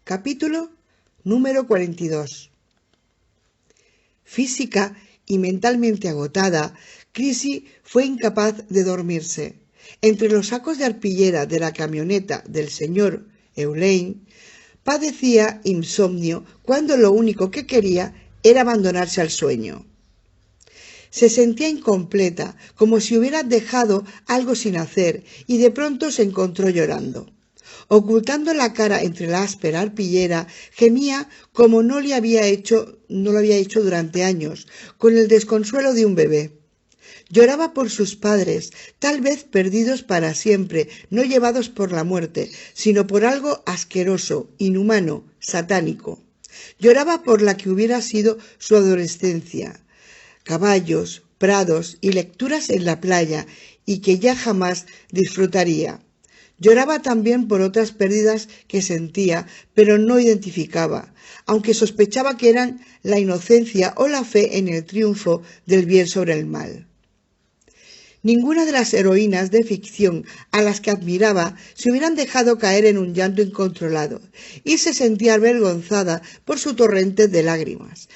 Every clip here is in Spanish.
Capítulo número 42. Física y mentalmente agotada, Chrissy fue incapaz de dormirse. Entre los sacos de arpillera de la camioneta del señor Eulein, padecía insomnio cuando lo único que quería era abandonarse al sueño. Se sentía incompleta, como si hubiera dejado algo sin hacer, y de pronto se encontró llorando. Ocultando la cara entre la áspera arpillera, gemía como no lo había hecho durante años, con el desconsuelo de un bebé. Lloraba por sus padres, tal vez perdidos para siempre, no llevados por la muerte, sino por algo asqueroso, inhumano, satánico. Lloraba por la que hubiera sido su adolescencia. Caballos, prados y lecturas en la playa, y que ya jamás disfrutaría. Lloraba también por otras pérdidas que sentía, pero no identificaba, aunque sospechaba que eran la inocencia o la fe en el triunfo del bien sobre el mal. Ninguna de las heroínas de ficción a las que admiraba se hubieran dejado caer en un llanto incontrolado, y se sentía avergonzada por su torrente de lágrimas.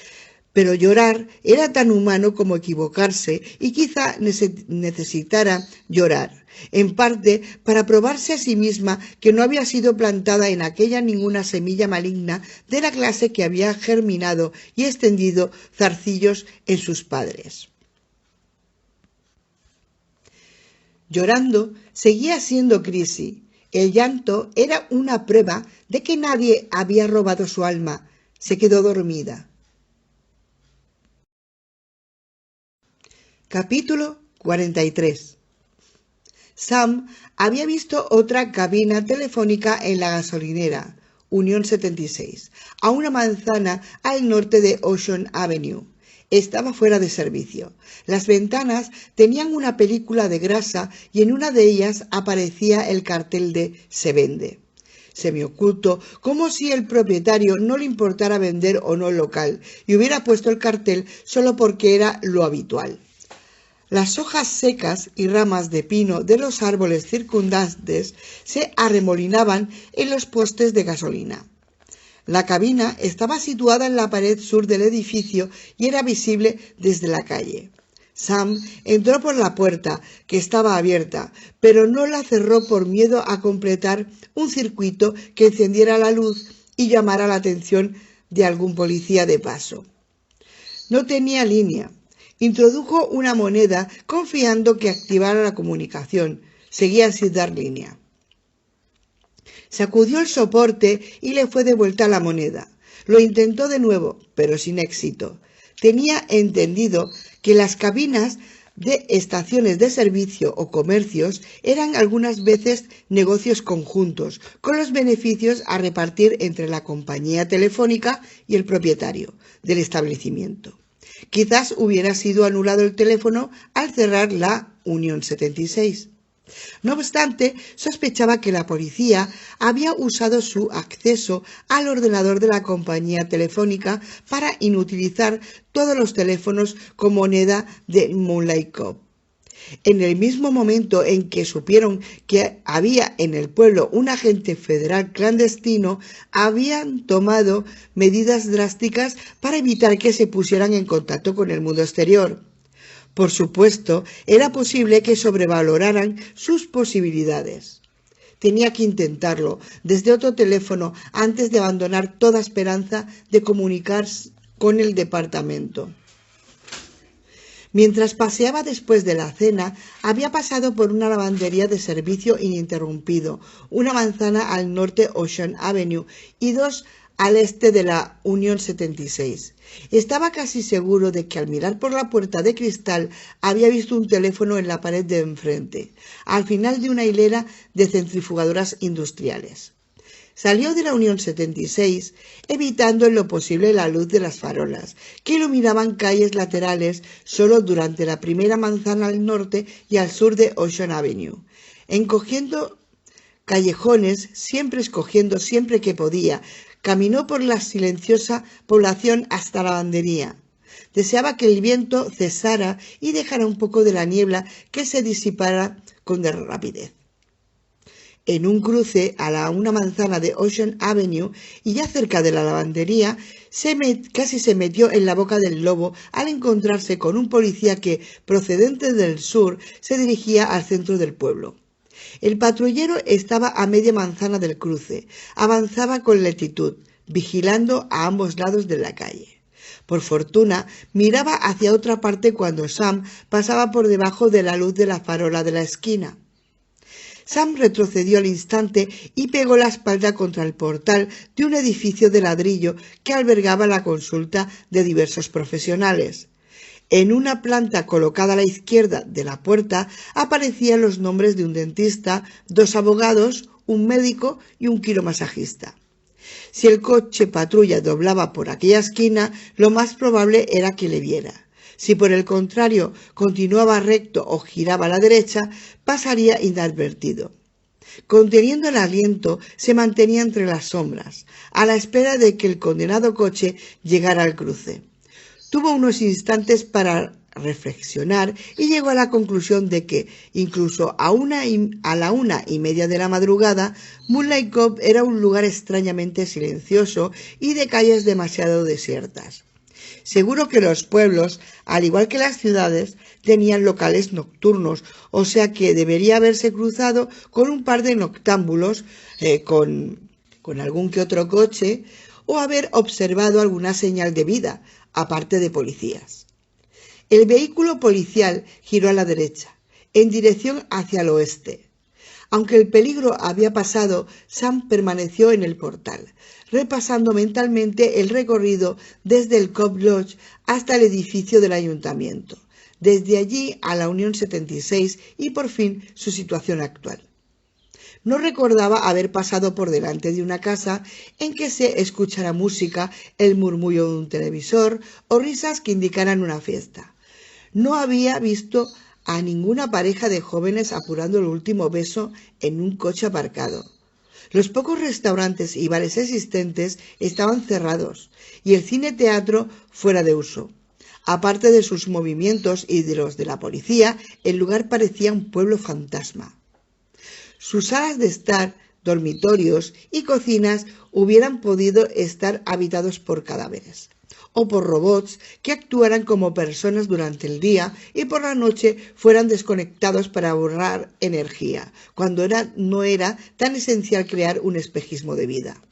Pero llorar era tan humano como equivocarse, y quizá necesitara llorar, en parte para probarse a sí misma que no había sido plantada en aquella ninguna semilla maligna de la clase que había germinado y extendido zarcillos en sus padres. Llorando, seguía siendo Chrissy. El llanto era una prueba de que nadie había robado su alma. Se quedó dormida. Capítulo 43. Sam había visto otra cabina telefónica en la gasolinera, Union 76, a una manzana al norte de Ocean Avenue. Estaba fuera de servicio. Las ventanas tenían una película de grasa y en una de ellas aparecía el cartel de "Se vende", semioculto, como si el propietario no le importara vender o no el local, y hubiera puesto el cartel solo porque era lo habitual. Las hojas secas y ramas de pino de los árboles circundantes se arremolinaban en los postes de gasolina. La cabina estaba situada en la pared sur del edificio y era visible desde la calle. Sam entró por la puerta, que estaba abierta, pero no la cerró por miedo a completar un circuito que encendiera la luz y llamara la atención de algún policía de paso. No tenía línea. Introdujo una moneda confiando que activara la comunicación. Seguía sin dar línea. Sacudió el soporte y le fue devuelta la moneda. Lo intentó de nuevo, pero sin éxito. Tenía entendido que las cabinas de estaciones de servicio o comercios eran algunas veces negocios conjuntos, con los beneficios a repartir entre la compañía telefónica y el propietario del establecimiento. Quizás hubiera sido anulado el teléfono al cerrar la Union 76. No obstante, sospechaba que la policía había usado su acceso al ordenador de la compañía telefónica para inutilizar todos los teléfonos con moneda de Moonlight Cove. En el mismo momento en que supieron que había en el pueblo un agente federal clandestino, habían tomado medidas drásticas para evitar que se pusieran en contacto con el mundo exterior. Por supuesto, era posible que sobrevaloraran sus posibilidades. Tenía que intentarlo desde otro teléfono antes de abandonar toda esperanza de comunicarse con el departamento. Mientras paseaba después de la cena, había pasado por una lavandería de servicio ininterrumpido, una manzana al norte Ocean Avenue y dos al este de la Union 76. Estaba casi seguro de que al mirar por la puerta de cristal había visto un teléfono en la pared de enfrente, al final de una hilera de centrifugadoras industriales. Salió de la Unión 76, evitando en lo posible la luz de las farolas, que iluminaban calles laterales solo durante la primera manzana al norte y al sur de Ocean Avenue, encogiendo callejones, siempre escogiendo siempre que podía. Caminó por la silenciosa población hasta la lavandería. Deseaba que el viento cesara y dejara un poco de la niebla que se disipara con rapidez. En un cruce a una manzana de Ocean Avenue y ya cerca de la lavandería, casi se metió en la boca del lobo al encontrarse con un policía que, procedente del sur, se dirigía al centro del pueblo. El patrullero estaba a media manzana del cruce. Avanzaba con lentitud, vigilando a ambos lados de la calle. Por fortuna, miraba hacia otra parte cuando Sam pasaba por debajo de la luz de la farola de la esquina. Sam retrocedió al instante y pegó la espalda contra el portal de un edificio de ladrillo que albergaba la consulta de diversos profesionales. En una planta colocada a la izquierda de la puerta aparecían los nombres de un dentista, 2 abogados, un médico y un quiromasajista. Si el coche patrulla doblaba por aquella esquina, lo más probable era que le viera. Si por el contrario continuaba recto o giraba a la derecha, pasaría inadvertido. Conteniendo el aliento, se mantenía entre las sombras, a la espera de que el condenado coche llegara al cruce. Tuvo unos instantes para reflexionar y llegó a la conclusión de que, incluso a la 1:30 de la madrugada, Moonlight Cove era un lugar extrañamente silencioso y de calles demasiado desiertas. Seguro que los pueblos, al igual que las ciudades, tenían locales nocturnos, o sea que debería haberse cruzado con un par de noctámbulos, con algún que otro coche, o haber observado alguna señal de vida, aparte de policías. El vehículo policial giró a la derecha, en dirección hacia el oeste. Aunque el peligro había pasado, Sam permaneció en el portal, repasando mentalmente el recorrido desde el Cove Lodge hasta el edificio del ayuntamiento, desde allí a la Unión 76 y por fin su situación actual. No recordaba haber pasado por delante de una casa en que se escuchara música, el murmullo de un televisor o risas que indicaran una fiesta. No había visto a ninguna pareja de jóvenes apurando el último beso en un coche aparcado. Los pocos restaurantes y bares existentes estaban cerrados y el cine-teatro fuera de uso. Aparte de sus movimientos y de los de la policía, el lugar parecía un pueblo fantasma. Sus salas de estar, dormitorios y cocinas hubieran podido estar habitados por cadáveres o por robots que actuaran como personas durante el día y por la noche fueran desconectados para ahorrar energía, cuando no era tan esencial crear un espejismo de vida.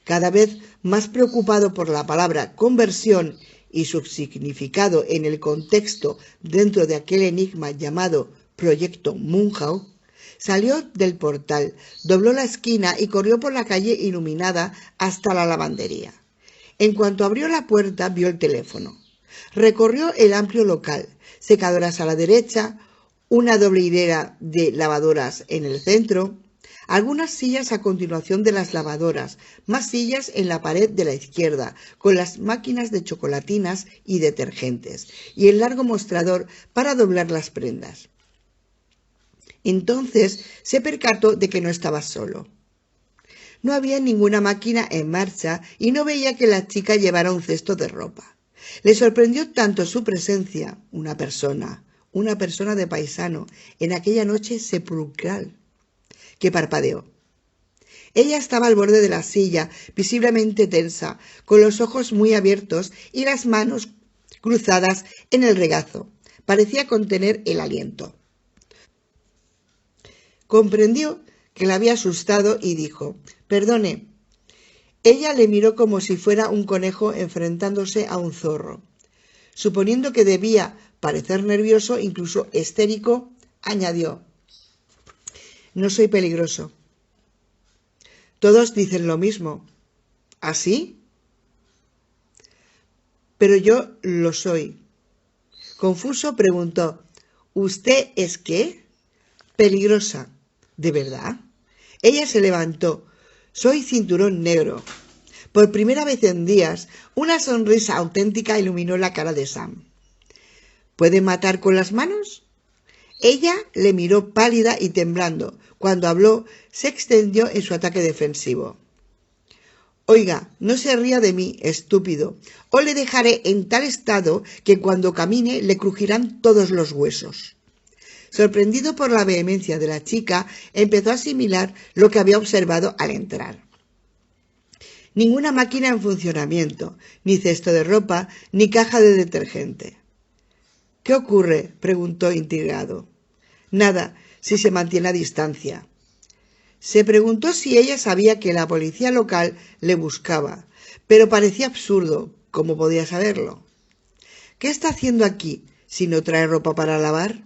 Cada vez más preocupado por la palabra conversión y su significado en el contexto dentro de aquel enigma llamado Proyecto Munchausen, salió del portal, dobló la esquina y corrió por la calle iluminada hasta la lavandería. En cuanto abrió la puerta, vio el teléfono. Recorrió el amplio local, secadoras a la derecha, una doble hilera de lavadoras en el centro, algunas sillas a continuación de las lavadoras, más sillas en la pared de la izquierda, con las máquinas de chocolatinas y detergentes, y el largo mostrador para doblar las prendas. Entonces se percató de que no estaba solo. No había ninguna máquina en marcha y no veía que la chica llevara un cesto de ropa. Le sorprendió tanto su presencia, una persona de paisano, en aquella noche sepulcral, que parpadeó. Ella estaba al borde de la silla, visiblemente tensa, con los ojos muy abiertos y las manos cruzadas en el regazo. Parecía contener el aliento. Comprendió que la había asustado y dijo: «Perdone». Ella le miró como si fuera un conejo enfrentándose a un zorro. Suponiendo que debía parecer nervioso, incluso histérico, añadió: «No soy peligroso». «Todos dicen lo mismo». «¿Así?» «Pero yo lo soy». Confuso preguntó: «¿Usted es qué?» «Peligrosa». «¿De verdad?» Ella se levantó. «Soy cinturón negro». Por primera vez en días, una sonrisa auténtica iluminó la cara de Sam. «¿Puede matar con las manos?» Ella le miró pálida y temblando. Cuando habló, se extendió en su ataque defensivo. «Oiga, no se ría de mí, estúpido, o le dejaré en tal estado que cuando camine le crujirán todos los huesos». Sorprendido por la vehemencia de la chica, empezó a asimilar lo que había observado al entrar. Ninguna máquina en funcionamiento, ni cesto de ropa, ni caja de detergente. ¿Qué ocurre?, preguntó intrigado. Nada, si se mantiene a distancia. Se preguntó si ella sabía que la policía local le buscaba, pero parecía absurdo. ¿Cómo podía saberlo? ¿Qué está haciendo aquí si no trae ropa para lavar?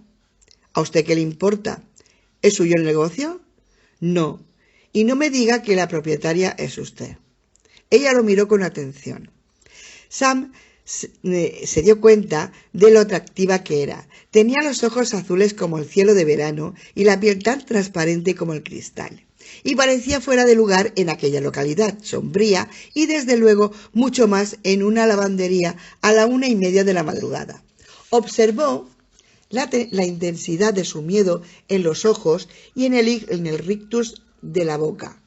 ¿A usted qué le importa? ¿Es suyo el negocio? No, y no me diga que la propietaria es usted. Ella lo miró con atención. Sam se dio cuenta de lo atractiva que era. Tenía los ojos azules como el cielo de verano y la piel tan transparente como el cristal. Y parecía fuera de lugar en aquella localidad sombría y desde luego mucho más en una lavandería a la 1:30 de la madrugada. Observó la intensidad de su miedo en los ojos y en el rictus de la boca.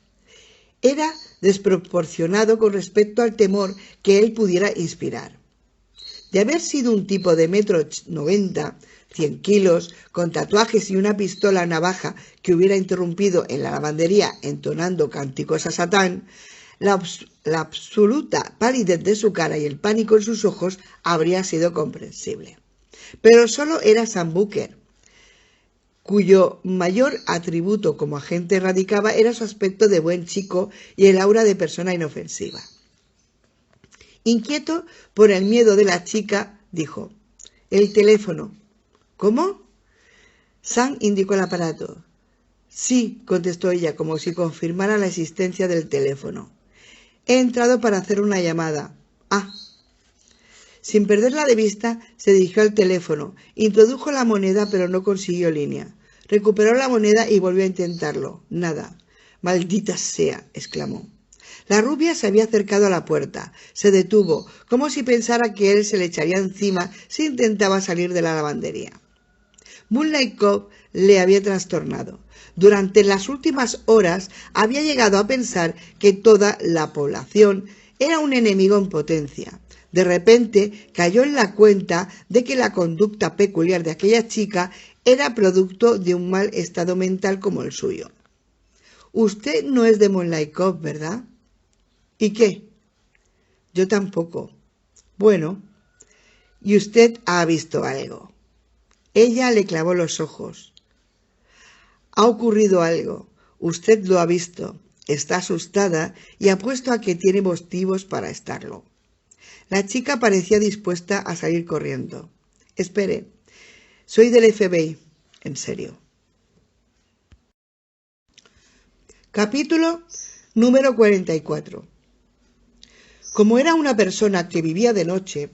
Era desproporcionado con respecto al temor que él pudiera inspirar. De haber sido un tipo de 1,90 m, 100 kilos, con tatuajes y una pistola navaja que hubiera interrumpido en la lavandería entonando cánticos a Satán, la absoluta palidez de su cara y el pánico en sus ojos habría sido comprensible. Pero solo era Sam Booker, cuyo mayor atributo como agente radicaba era su aspecto de buen chico y el aura de persona inofensiva. Inquieto por el miedo de la chica, dijo: «El teléfono». «¿Cómo?». Sam indicó el aparato. «Sí», contestó ella, como si confirmara la existencia del teléfono. «He entrado para hacer una llamada». «Ah». Sin perderla de vista, se dirigió al teléfono, introdujo la moneda pero no consiguió línea. Recuperó la moneda y volvió a intentarlo. Nada. «Maldita sea», exclamó. La rubia se había acercado a la puerta. Se detuvo, como si pensara que él se le echaría encima si intentaba salir de la lavandería. Moonlight Cove le había trastornado. Durante las últimas horas había llegado a pensar que toda la población era un enemigo en potencia. De repente cayó en la cuenta de que la conducta peculiar de aquella chica era producto de un mal estado mental como el suyo. «Usted no es de Moonlight Cove, ¿verdad?» «¿Y qué?». «Yo tampoco». «Bueno, ¿y usted ha visto algo?». Ella le clavó los ojos. «Ha ocurrido algo. Usted lo ha visto. Está asustada y apuesto a que tiene motivos para estarlo». La chica parecía dispuesta a salir corriendo. «Espere, soy del FBI. En serio». Capítulo número 44. Como era una persona que vivía de noche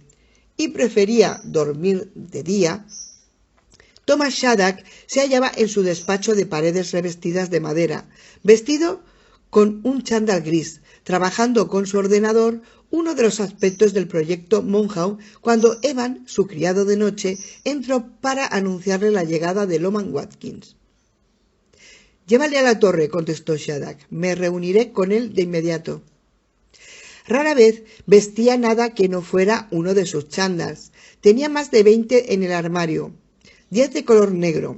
y prefería dormir de día, Thomas Shattuck se hallaba en su despacho de paredes revestidas de madera, vestido con un chándal gris, trabajando con su ordenador uno de los aspectos del proyecto Monhow, cuando Evan, su criado de noche, entró para anunciarle la llegada de Loman Watkins. «Llévale a la torre», contestó Shattuck. «Me reuniré con él de inmediato». Rara vez vestía nada que no fuera uno de sus chándals. Tenía más de 20 en el armario, 10 de color negro,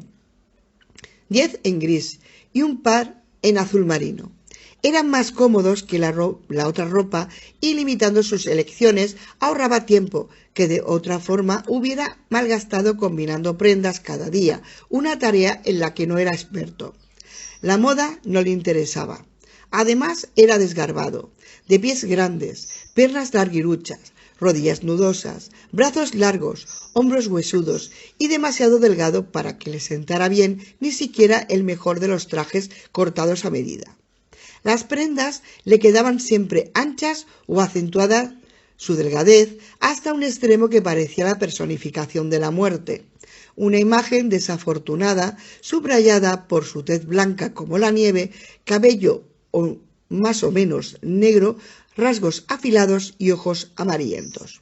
10 en gris y un par en azul marino. Eran más cómodos que la otra ropa y, limitando sus elecciones, ahorraba tiempo que de otra forma hubiera malgastado combinando prendas cada día, una tarea en la que no era experto. La moda no le interesaba. Además, era desgarbado, de pies grandes, piernas larguiruchas, rodillas nudosas, brazos largos, hombros huesudos y demasiado delgado para que le sentara bien ni siquiera el mejor de los trajes cortados a medida. Las prendas le quedaban siempre anchas o acentuadas su delgadez hasta un extremo que parecía la personificación de la muerte. Una imagen desafortunada, subrayada por su tez blanca como la nieve, cabello más o menos negro, rasgos afilados y ojos amarillentos.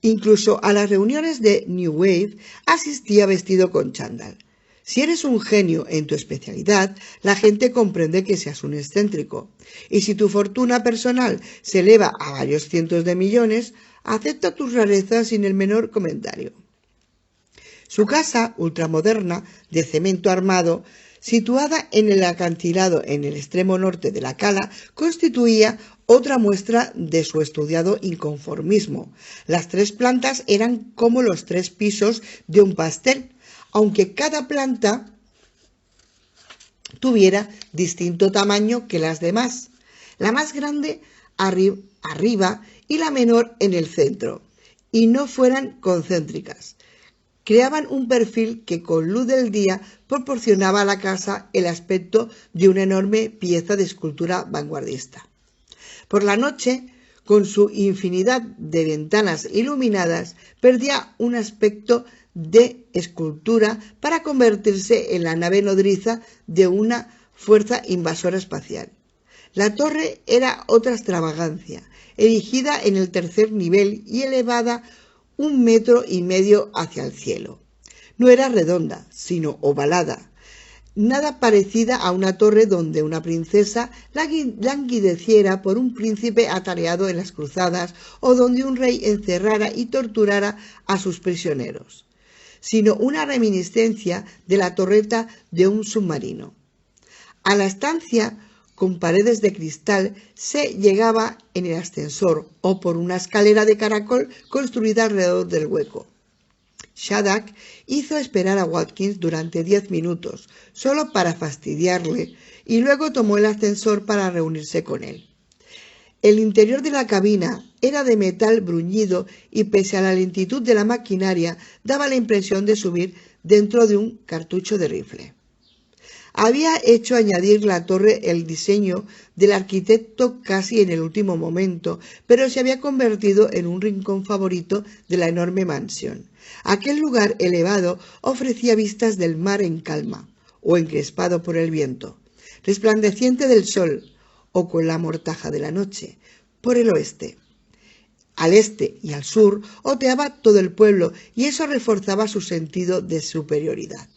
Incluso a las reuniones de New Wave asistía vestido con chándal. Si eres un genio en tu especialidad, la gente comprende que seas un excéntrico. Y si tu fortuna personal se eleva a varios cientos de millones, acepta tus rarezas sin el menor comentario. Su casa, ultramoderna, de cemento armado, situada en el acantilado en el extremo norte de la cala, constituía otra muestra de su estudiado inconformismo. Las 3 plantas eran como los 3 pisos de un pastel, aunque cada planta tuviera distinto tamaño que las demás, la más grande arriba y la menor en el centro, y no fueran concéntricas. Creaban un perfil que con luz del día proporcionaba a la casa el aspecto de una enorme pieza de escultura vanguardista. Por la noche, con su infinidad de ventanas iluminadas, perdía un aspecto de escultura para convertirse en la nave nodriza de una fuerza invasora espacial. La torre era otra extravagancia, erigida en el 3er nivel y elevada 1,5 metros hacia el cielo. No era redonda, sino ovalada, nada parecida a una torre donde una princesa languideciera por un príncipe atareado en las cruzadas o donde un rey encerrara y torturara a sus prisioneros, sino una reminiscencia de la torreta de un submarino. A la estancia, con paredes de cristal, se llegaba en el ascensor o por una escalera de caracol construida alrededor del hueco. Shaddack hizo esperar a Watkins durante 10 minutos, solo para fastidiarle, y luego tomó el ascensor para reunirse con él. El interior de la cabina era de metal bruñido y pese a la lentitud de la maquinaria daba la impresión de subir dentro de un cartucho de rifle. Había hecho añadir la torre el diseño del arquitecto casi en el último momento, pero se había convertido en un rincón favorito de la enorme mansión. Aquel lugar elevado ofrecía vistas del mar en calma, o encrespado por el viento, resplandeciente del sol, o con la mortaja de la noche, por el oeste. Al este y al sur oteaba todo el pueblo, y eso reforzaba su sentido de superioridad.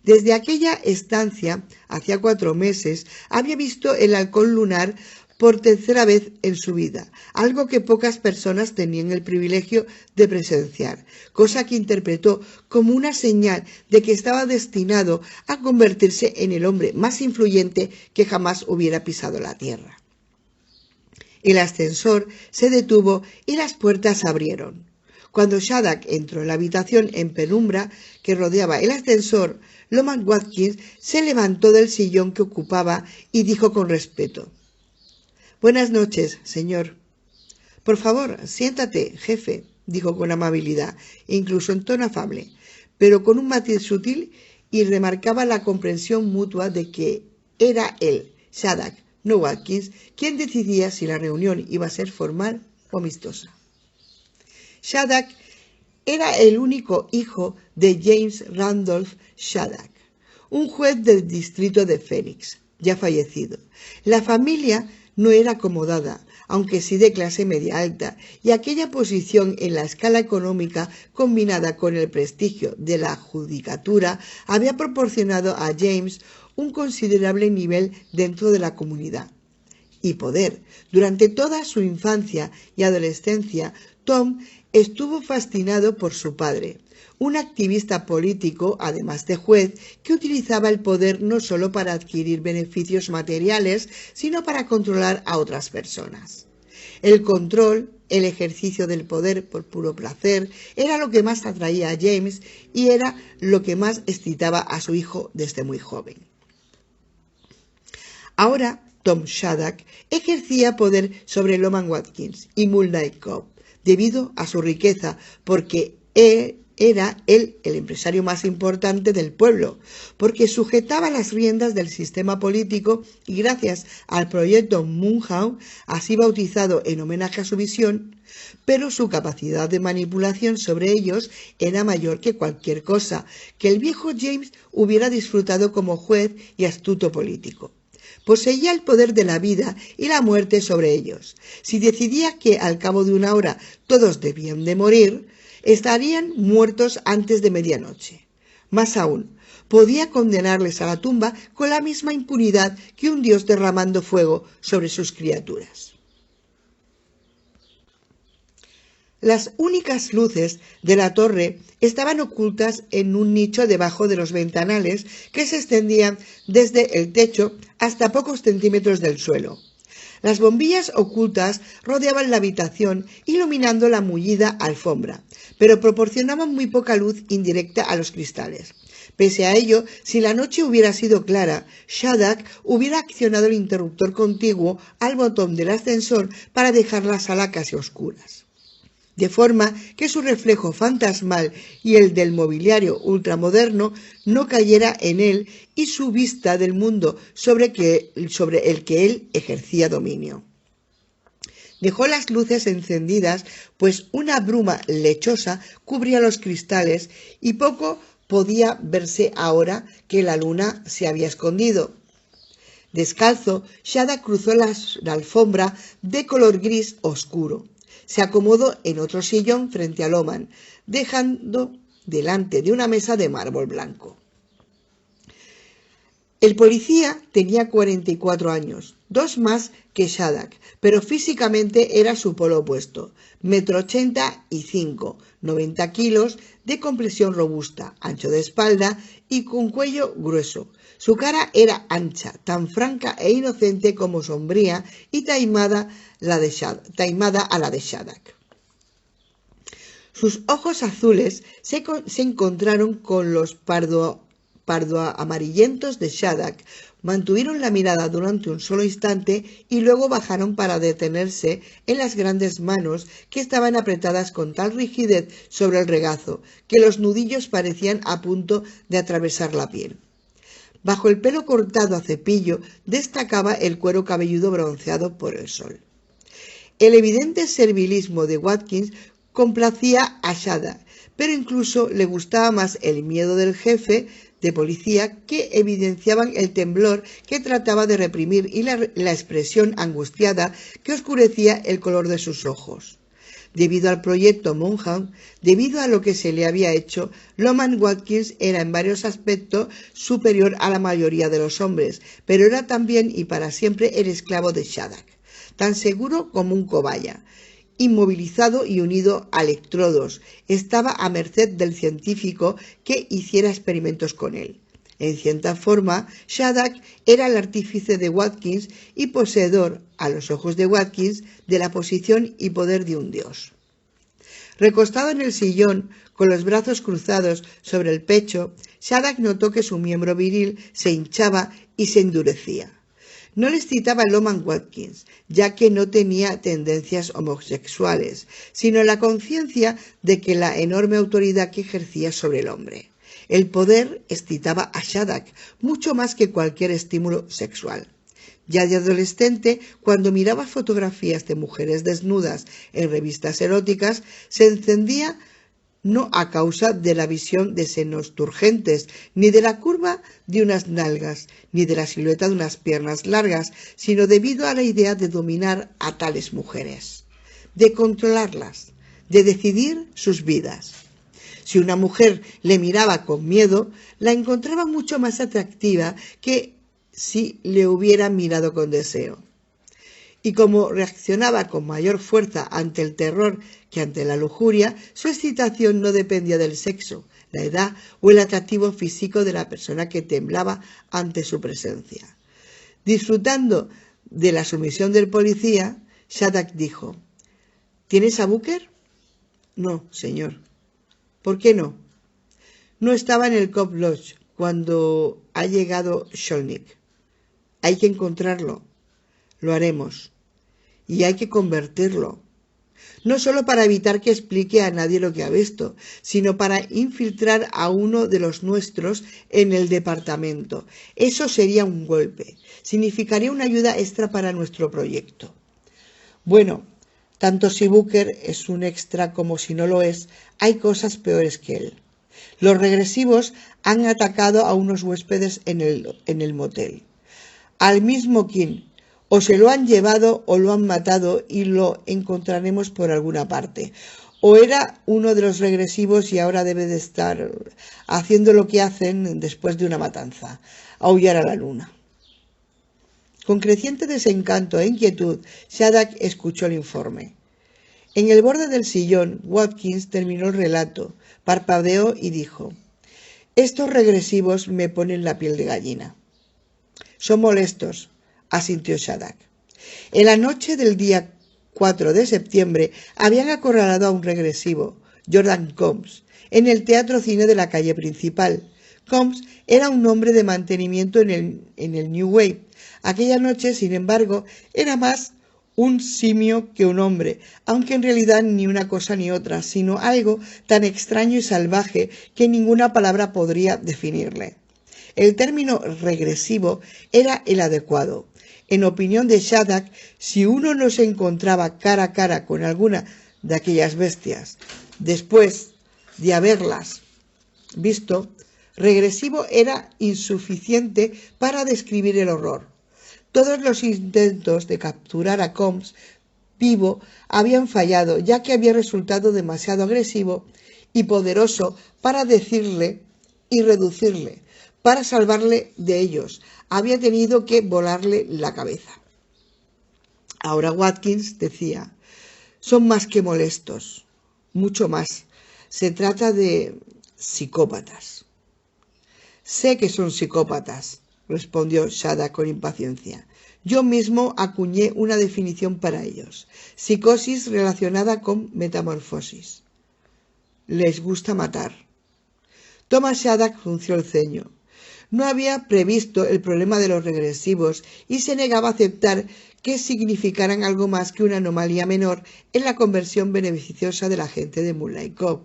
Desde aquella estancia, hacía 4 meses, había visto el halcón lunar por 3ª vez en su vida, algo que pocas personas tenían el privilegio de presenciar, cosa que interpretó como una señal de que estaba destinado a convertirse en el hombre más influyente que jamás hubiera pisado la tierra. El ascensor se detuvo y las puertas se abrieron. Cuando Shaddack entró en la habitación en penumbra que rodeaba el ascensor, Loman Watkins se levantó del sillón que ocupaba y dijo con respeto: «Buenas noches, señor». «Por favor, siéntate, jefe», dijo con amabilidad, incluso en tono afable, pero con un matiz sutil, y remarcaba la comprensión mutua de que era él, Shaddack, no Watkins, quien decidía si la reunión iba a ser formal o amistosa. Shaddack era el único hijo de James Randolph Shaddack, un juez del distrito de Phoenix, ya fallecido. La familia no era acomodada, aunque sí de clase media alta, y aquella posición en la escala económica, combinada con el prestigio de la judicatura, había proporcionado a James un considerable nivel dentro de la comunidad y poder. Durante toda su infancia y adolescencia, Tom estuvo fascinado por su padre, un activista político, además de juez, que utilizaba el poder no solo para adquirir beneficios materiales, sino para controlar a otras personas. El control, el ejercicio del poder por puro placer, era lo que más atraía a James y era lo que más excitaba a su hijo desde muy joven. Ahora, Tom Shaddack ejercía poder sobre Loman Watkins y Moonlight Cove, debido a su riqueza, porque era él el empresario más importante del pueblo, porque sujetaba las riendas del sistema político y gracias al proyecto Moonhound, así bautizado en homenaje a su visión, pero su capacidad de manipulación sobre ellos era mayor que cualquier cosa que el viejo James hubiera disfrutado como juez y astuto político. Poseía el poder de la vida y la muerte sobre ellos. Si decidía que al cabo de 1 hora todos debían de morir, estarían muertos antes de medianoche. Más aún, podía condenarles a la tumba con la misma impunidad que un dios derramando fuego sobre sus criaturas. Las únicas luces de la torre estaban ocultas en un nicho debajo de los ventanales que se extendían desde el techo hasta pocos centímetros del suelo. Las bombillas ocultas rodeaban la habitación, iluminando la mullida alfombra, pero proporcionaban muy poca luz indirecta a los cristales. Pese a ello, si la noche hubiera sido clara, Shattuck hubiera accionado el interruptor contiguo al botón del ascensor para dejar la sala casi a oscuras, de forma que su reflejo fantasmal y el del mobiliario ultramoderno no cayera en él y su vista del mundo sobre el que él ejercía dominio. Dejó las luces encendidas, pues una bruma lechosa cubría los cristales y poco podía verse ahora que la luna se había escondido. Descalzo, Shattuck cruzó la alfombra de color gris oscuro. Se acomodó en otro sillón frente a Loman, dejando delante de una mesa de mármol blanco. El policía tenía 44 años, 2 más que Shattuck, pero físicamente era su polo opuesto, 1,85 m, 90 kilos, de complexión robusta, ancho de espalda y con cuello grueso. Su cara era ancha, tan franca e inocente como sombría y taimada a la de Shattuck. Sus ojos azules se encontraron con los pardo amarillentos de Shattuck, mantuvieron la mirada durante un solo instante y luego bajaron para detenerse en las grandes manos que estaban apretadas con tal rigidez sobre el regazo que los nudillos parecían a punto de atravesar la piel. Bajo el pelo cortado a cepillo destacaba el cuero cabelludo bronceado por el sol. El evidente servilismo de Watkins complacía a Shattuck, pero incluso le gustaba más el miedo del jefe de policía, que evidenciaban el temblor que trataba de reprimir y la expresión angustiada que oscurecía el color de sus ojos. Debido al proyecto Monaghan, debido a lo que se le había hecho, Loman Watkins era en varios aspectos superior a la mayoría de los hombres, pero era también y para siempre el esclavo de Shattuck, tan seguro como un cobaya. Inmovilizado y unido a electrodos, estaba a merced del científico que hiciera experimentos con él. En cierta forma, Shattuck era el artífice de Watkins y poseedor, a los ojos de Watkins, de la posición y poder de un dios. Recostado en el sillón, con los brazos cruzados sobre el pecho, Shattuck notó que su miembro viril se hinchaba y se endurecía. No le excitaba Loman Watkins, ya que no tenía tendencias homosexuales, sino la conciencia de que la enorme autoridad que ejercía sobre el hombre. El poder excitaba a Shattuck mucho más que cualquier estímulo sexual. Ya de adolescente, cuando miraba fotografías de mujeres desnudas en revistas eróticas, se encendía no a causa de la visión de senos turgentes, ni de la curva de unas nalgas, ni de la silueta de unas piernas largas, sino debido a la idea de dominar a tales mujeres, de controlarlas, de decidir sus vidas. Si una mujer le miraba con miedo, la encontraba mucho más atractiva que si le hubiera mirado con deseo. Y como reaccionaba con mayor fuerza ante el terror que ante la lujuria, su excitación no dependía del sexo, la edad o el atractivo físico de la persona que temblaba ante su presencia. Disfrutando de la sumisión del policía, Shattuck dijo: ¿Tienes a Booker? No, señor. ¿Por qué no? No estaba en el Cobb Lodge cuando ha llegado Skolnick. Hay que encontrarlo. Lo haremos. Y hay que convertirlo. No solo para evitar que explique a nadie lo que ha visto, sino para infiltrar a uno de los nuestros en el departamento. Eso sería un golpe. Significaría una ayuda extra para nuestro proyecto. Bueno, tanto si Booker es un extra como si no lo es, hay cosas peores que él. Los regresivos han atacado a unos huéspedes en el motel. Al mismo King. O se lo han llevado o lo han matado y lo encontraremos por alguna parte. O era uno de los regresivos y ahora debe de estar haciendo lo que hacen después de una matanza, aullar a la luna. Con creciente desencanto e inquietud, Shattuck escuchó el informe. En el borde del sillón, Watkins terminó el relato, parpadeó y dijo: «Estos regresivos me ponen la piel de gallina». «Son molestos», asintió Shattuck. En la noche del día 4 de septiembre habían acorralado a un regresivo, Jordan Combs, en el Teatro Cine de la calle principal. Combs era un hombre de mantenimiento en el New Wave. Aquella noche, sin embargo, era más un simio que un hombre, aunque en realidad ni una cosa ni otra, sino algo tan extraño y salvaje que ninguna palabra podría definirle. El término regresivo era el adecuado. En opinión de Shattuck, si uno no se encontraba cara a cara con alguna de aquellas bestias después de haberlas visto, regresivo era insuficiente para describir el horror. Todos los intentos de capturar a Combs vivo habían fallado, ya que había resultado demasiado agresivo y poderoso para decirle y reducirle. Para salvarle de ellos, había tenido que volarle la cabeza. Ahora Watkins decía: «Son más que molestos, mucho más. Se trata de psicópatas». «Sé que son psicópatas», respondió Shattuck con impaciencia. «Yo mismo acuñé una definición para ellos: psicosis relacionada con metamorfosis. Les gusta matar». Thomas Shattuck frunció el ceño. No había previsto el problema de los regresivos y se negaba a aceptar que significaran algo más que una anomalía menor en la conversión beneficiosa de la gente de Moonlight Cove.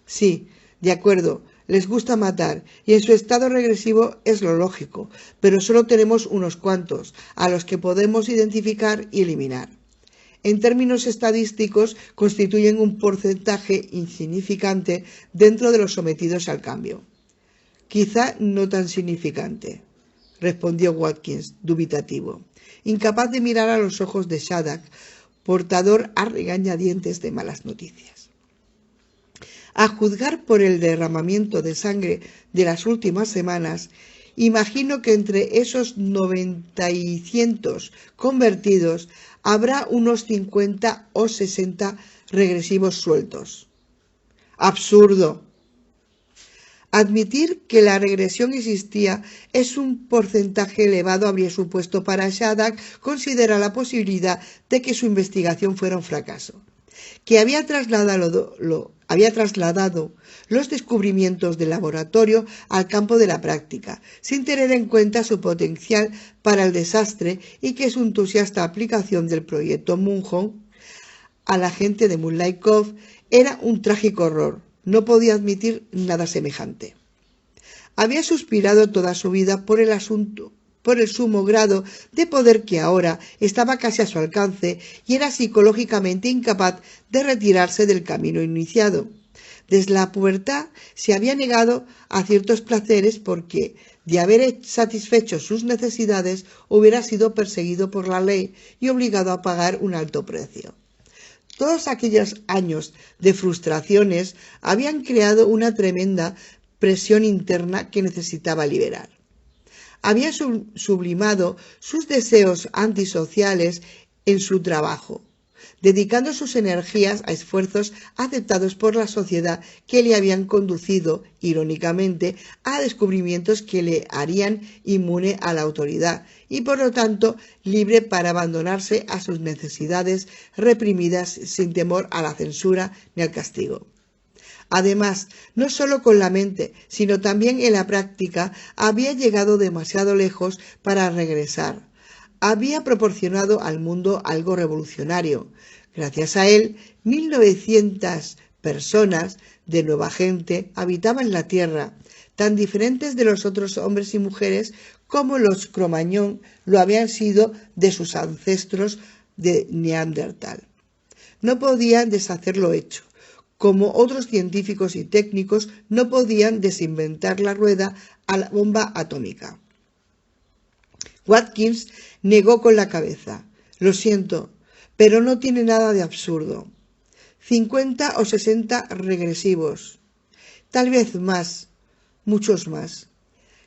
«Sí, de acuerdo, les gusta matar, y en su estado regresivo es lo lógico, pero solo tenemos unos cuantos, a los que podemos identificar y eliminar. En términos estadísticos, constituyen un porcentaje insignificante dentro de los sometidos al cambio». «Quizá no tan significante», respondió Watkins, dubitativo, incapaz de mirar a los ojos de Shattuck, portador a regañadientes de malas noticias. «A juzgar por el derramamiento de sangre de las últimas semanas, imagino que entre esos 90 y cientos convertidos habrá unos 50 o 60 regresivos sueltos». «Absurdo». Admitir que la regresión existía es un porcentaje elevado habría supuesto para Shattuck considerar la posibilidad de que su investigación fuera un fracaso, que había trasladado los descubrimientos del laboratorio al campo de la práctica, sin tener en cuenta su potencial para el desastre, y que su entusiasta aplicación del proyecto Moonhome a la gente de Moonlight Cove era un trágico horror. No podía admitir nada semejante. Había suspirado toda su vida por el sumo grado de poder que ahora estaba casi a su alcance, y era psicológicamente incapaz de retirarse del camino iniciado. Desde la pubertad se había negado a ciertos placeres porque, de haber satisfecho sus necesidades, hubiera sido perseguido por la ley y obligado a pagar un alto precio. Todos aquellos años de frustraciones habían creado una tremenda presión interna que necesitaba liberar. Había sublimado sus deseos antisociales en su trabajo, dedicando sus energías a esfuerzos aceptados por la sociedad que le habían conducido, irónicamente, a descubrimientos que le harían inmune a la autoridad y, por lo tanto, libre para abandonarse a sus necesidades reprimidas sin temor a la censura ni al castigo. Además, no solo con la mente, sino también en la práctica, había llegado demasiado lejos para regresar. Había proporcionado al mundo algo revolucionario. Gracias a él, 1900 personas de nueva gente habitaban la Tierra, tan diferentes de los otros hombres y mujeres como los Cromañón lo habían sido de sus ancestros de Neandertal. No podían deshacer lo hecho, como otros científicos y técnicos no podían desinventar la rueda a la bomba atómica. Watkins negó con la cabeza. «Lo siento, pero no tiene nada de absurdo. 50 o 60 regresivos. Tal vez más, muchos más.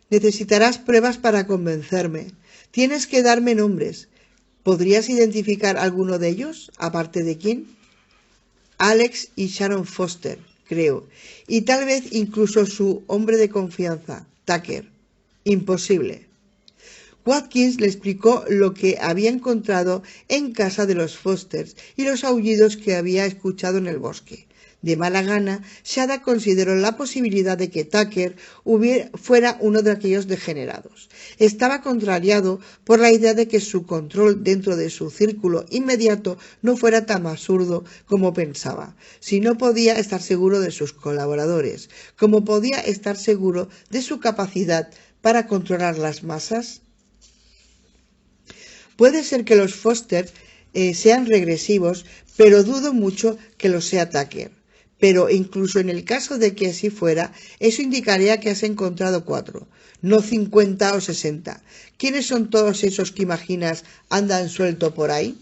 Necesitarás pruebas para convencerme. Tienes que darme nombres. ¿Podrías identificar alguno de ellos, aparte de quién?» Alex y Sharon Foster, creo, y tal vez incluso su hombre de confianza, Tucker. Imposible. Watkins le explicó lo que había encontrado en casa de los Fosters y los aullidos que había escuchado en el bosque. De mala gana, Shada consideró la posibilidad de que Tucker fuera uno de aquellos degenerados. Estaba contrariado por la idea de que su control dentro de su círculo inmediato no fuera tan absurdo como pensaba. Si no podía estar seguro de sus colaboradores, ¿cómo podía estar seguro de su capacidad para controlar las masas? Puede ser que los Foster sean regresivos, pero dudo mucho que lo sea Tucker. Pero incluso en el caso de que así fuera, eso indicaría que has encontrado 4, no 50 o 60. ¿Quiénes son todos esos que imaginas andan suelto por ahí?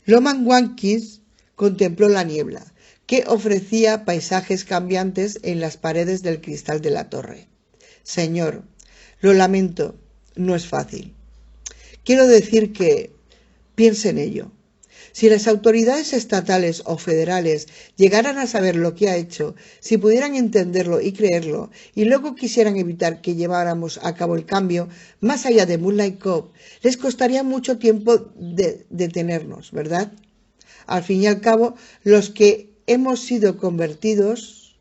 Loman Watkins contempló la niebla, que ofrecía paisajes cambiantes en las paredes del cristal de la torre. Señor, lo lamento, no es fácil. Quiero decir que piense en ello. Si las autoridades estatales o federales llegaran a saber lo que ha hecho, si pudieran entenderlo y creerlo, y luego quisieran evitar que lleváramos a cabo el cambio más allá de Moonlight Cove, les costaría mucho tiempo detenernos, ¿verdad? Al fin y al cabo, los que hemos sido convertidos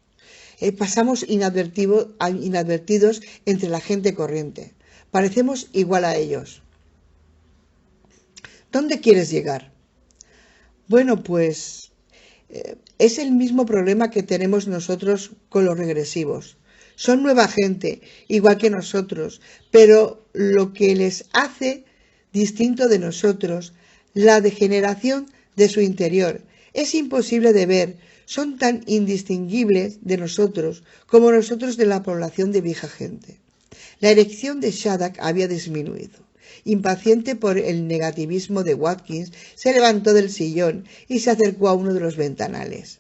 pasamos inadvertidos entre la gente corriente. Parecemos igual a ellos. ¿Dónde quieres llegar? Bueno, pues es el mismo problema que tenemos nosotros con los regresivos. Son nueva gente, igual que nosotros, pero lo que les hace distinto de nosotros, la degeneración de su interior, es imposible de ver. Son tan indistinguibles de nosotros como nosotros de la población de vieja gente. La erección de Shattuck había disminuido. Impaciente por el negativismo de Watkins, se levantó del sillón y se acercó a uno de los ventanales.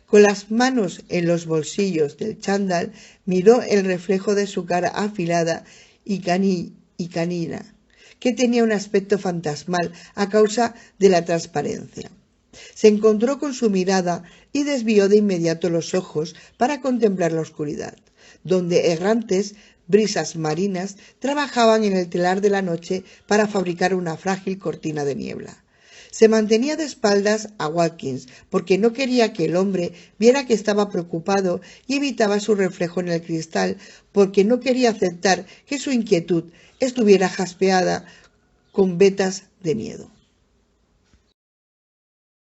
Con las manos en los bolsillos del chándal, miró el reflejo de su cara afilada y canina, que tenía un aspecto fantasmal a causa de la transparencia. Se encontró con su mirada y desvió de inmediato los ojos para contemplar la oscuridad, donde errantes brisas marinas trabajaban en el telar de la noche para fabricar una frágil cortina de niebla. Se mantenía de espaldas a Watkins porque no quería que el hombre viera que estaba preocupado y evitaba su reflejo en el cristal porque no quería aceptar que su inquietud estuviera jaspeada con vetas de miedo.